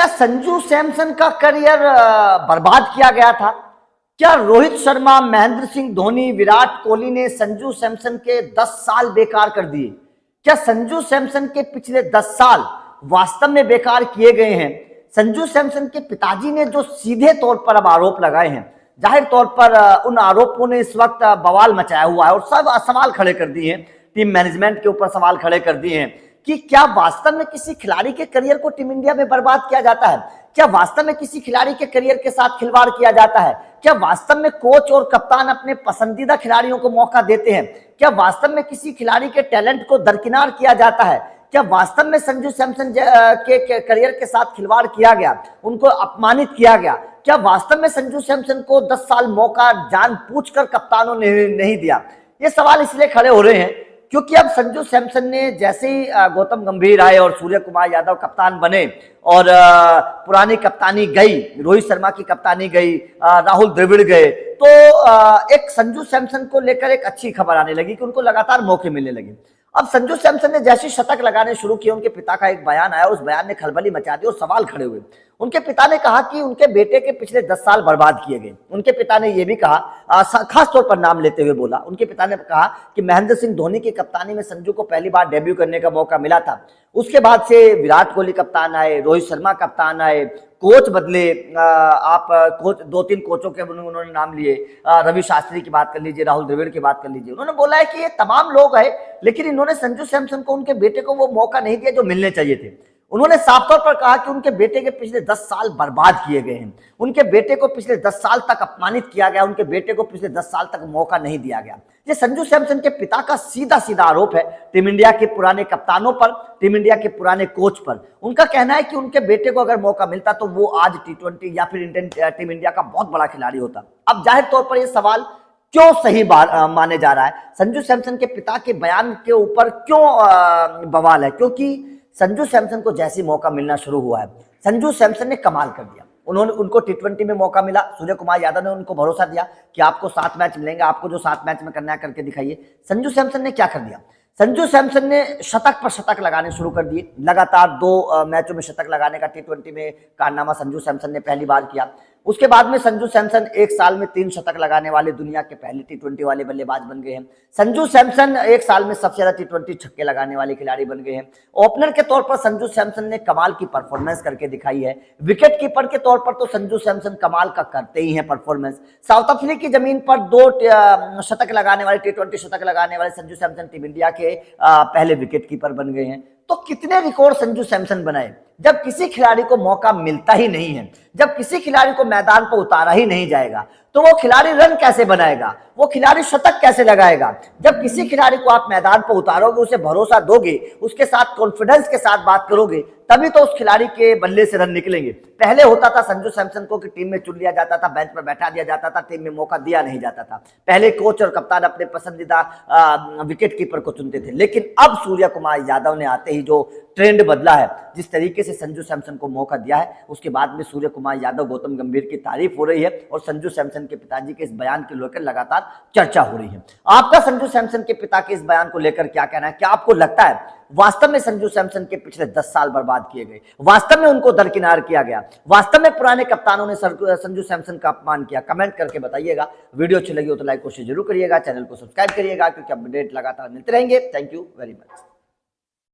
क्या संजू सैमसन का करियर बर्बाद किया गया था? क्या रोहित शर्मा, महेंद्र सिंह धोनी, विराट कोहली ने संजू सैमसन के 10 साल बेकार कर दिए? क्या संजू सैमसन के पिछले 10 साल वास्तव में बेकार किए गए हैं? संजू सैमसन के पिताजी ने जो सीधे तौर पर अब आरोप लगाए हैं, जाहिर तौर पर उन आरोपों ने इस वक्त बवाल मचाया हुआ है और सब सवाल खड़े कर दिए हैं, टीम मैनेजमेंट के ऊपर सवाल खड़े कर दिए हैं कि क्या वास्तव में किसी खिलाड़ी के करियर को टीम इंडिया में बर्बाद किया जाता है? क्या वास्तव में किसी खिलाड़ी के करियर के साथ खिलवाड़ किया जाता है? क्या वास्तव में कोच और कप्तान अपने पसंदीदा खिलाड़ियों को मौका देते हैं? क्या वास्तव में किसी खिलाड़ी के टैलेंट को दरकिनार किया जाता है? क्या वास्तव में संजू सैमसन के करियर के साथ खिलवाड़ किया गया, उनको अपमानित किया गया? क्या वास्तव में संजू सैमसन को 10 साल मौका जानबूझकर कप्तानों ने नहीं दिया? ये सवाल इसलिए खड़े हो रहे हैं क्योंकि अब संजू सैमसन ने जैसे ही गौतम गंभीर आए और सूर्य कुमार यादव कप्तान बने और पुरानी कप्तानी गई, रोहित शर्मा की कप्तानी गई, राहुल द्रविड़ गए, तो एक संजू सैमसन को लेकर एक अच्छी खबर आने लगी कि उनको लगातार मौके मिलने लगे। अब संजू सैमसन ने जैसे शतक लगाने शुरू किए, उनके पिता का एक बयान आया, उस बयान ने खलबली मचा दी और सवाल खड़े हुए। उनके पिता ने कहा कि उनके बेटे के पिछले 10 साल बर्बाद किए गए। उनके पिता ने यह भी कहा, खास तौर पर नाम लेते हुए बोला, उनके पिता ने कहा कि महेंद्र सिंह धोनी की कप्तानी में संजू को पहली बार डेब्यू करने का मौका मिला था। उसके बाद से विराट कोहली कप्तान आए, रोहित शर्मा कप्तान आए, कोच बदले, आप कोच 2-3 कोचों के उन्होंने नाम लिए, रवि शास्त्री की बात कर लीजिए, राहुल द्रविड़ की बात कर लीजिए। उन्होंने बोला है कि ये तमाम लोग हैं, लेकिन इन्होंने संजू सैमसन को, उनके बेटे को वो मौका नहीं दिया जो मिलने चाहिए थे। उन्होंने साफ तौर पर कहा कि उनके बेटे के पिछले 10 साल बर्बाद किए गए हैं, उनके बेटे को पिछले 10 साल तक अपमानित किया गया, उनके बेटे को पिछले 10 साल तक मौका नहीं दिया गया। ये संजू सैमसन के पिता का सीधा सीधा आरोप है टीम इंडिया के पुराने कप्तानों पर, टीम इंडिया के पुराने कोच पर। उनका कहना है कि उनके बेटे को अगर मौका मिलता तो वो आज T20 या फिर टीम इंडिया का बहुत बड़ा खिलाड़ी होता। अब जाहिर तौर पर यह सवाल क्यों सही माने जा रहा है, संजू सैमसन के पिता के बयान के ऊपर क्यों बवाल है? क्योंकि संजू सैमसन को जैसे मौका मिलना शुरू हुआ है, संजू सैमसन ने कमाल कर दिया। उनको T20 में मौका मिला, सूर्य कुमार यादव ने उनको भरोसा दिया कि आपको 7 मैच मिलेंगे, आपको जो 7 मैच में करना है करके दिखाइए। संजू सैमसन ने क्या कर दिया? संजू सैमसन ने शतक पर शतक लगाने शुरू कर दिए। लगातार 2 मैचों में शतक लगाने का T20 में कारनामा संजू सैमसन ने पहली बार किया। उसके बाद में संजू सैमसन 1 साल में 3 शतक लगाने वाले दुनिया के पहले T20 वाले बल्लेबाज बन गए हैं। संजू सैमसन 1 साल में सबसे ज्यादा T20 छक्के लगाने वाले खिलाड़ी बन गए हैं। ओपनर के तौर पर संजू सैमसन ने कमाल की परफॉर्मेंस करके दिखाई है। विकेट कीपर के तौर पर तो संजू सैमसन कमाल का करते ही हैं परफॉर्मेंस। साउथ अफ्रीका की जमीन पर 2 शतक लगाने वाले, T20 शतक लगाने वाले संजू सैमसन टीम इंडिया के पहले विकेट कीपर बन गए हैं। तो कितने रिकॉर्ड संजू सैमसन बनाए? जब किसी खिलाड़ी को मौका मिलता ही नहीं है, जब किसी खिलाड़ी को मैदान पर उतारा ही नहीं जाएगा, तो वो खिलाड़ी रन कैसे बनाएगा, वो खिलाड़ी शतक कैसे लगाएगा? जब किसी खिलाड़ी को आप मैदान पर उतारोगे, उसे भरोसा दोगे, उसके साथ कॉन्फिडेंस के साथ बात करोगे, तभी तो उस खिलाड़ी के बल्ले से रन निकलेंगे। पहले होता था संजू सैमसन को कि टीम में चुन लिया जाता था, बेंच पर बैठा दिया जाता था, टीम में मौका दिया नहीं जाता था। पहले कोच और कप्तान अपने पसंदीदा विकेट कीपर को चुनते थे। लेकिन अब सूर्य कुमार यादव ने आते ही जो ट्रेंड बदला है, जिस तरीके से संजू सैमसन को मौका दिया है, उसके बाद में सूर्य कुमार यादव, गौतम गंभीर की तारीफ हो रही है और संजू सैमसन के पिताजी के इस बयान को लेकर लगातार चर्चा हो रही है। आपका संजू सैमसन के पिता के इस बयान को लेकर क्या कहना है? क्या आपको लगता है वास्तव में संजू सैमसन के पिछले 10 साल बर्बाद किए गए, वास्तव में उनको दरकिनार किया गया, वास्तव में पुराने कप्तानों ने संजू सैमसन का अपमान किया? कमेंट करके बताइएगा। वीडियो अच्छी लगी हो तो लाइक कोशिश जरूर करिएगा, चैनल को सब्सक्राइब करिएगा, क्योंकि अपडेट लगातार मिलते रहेंगे। Thank you very much.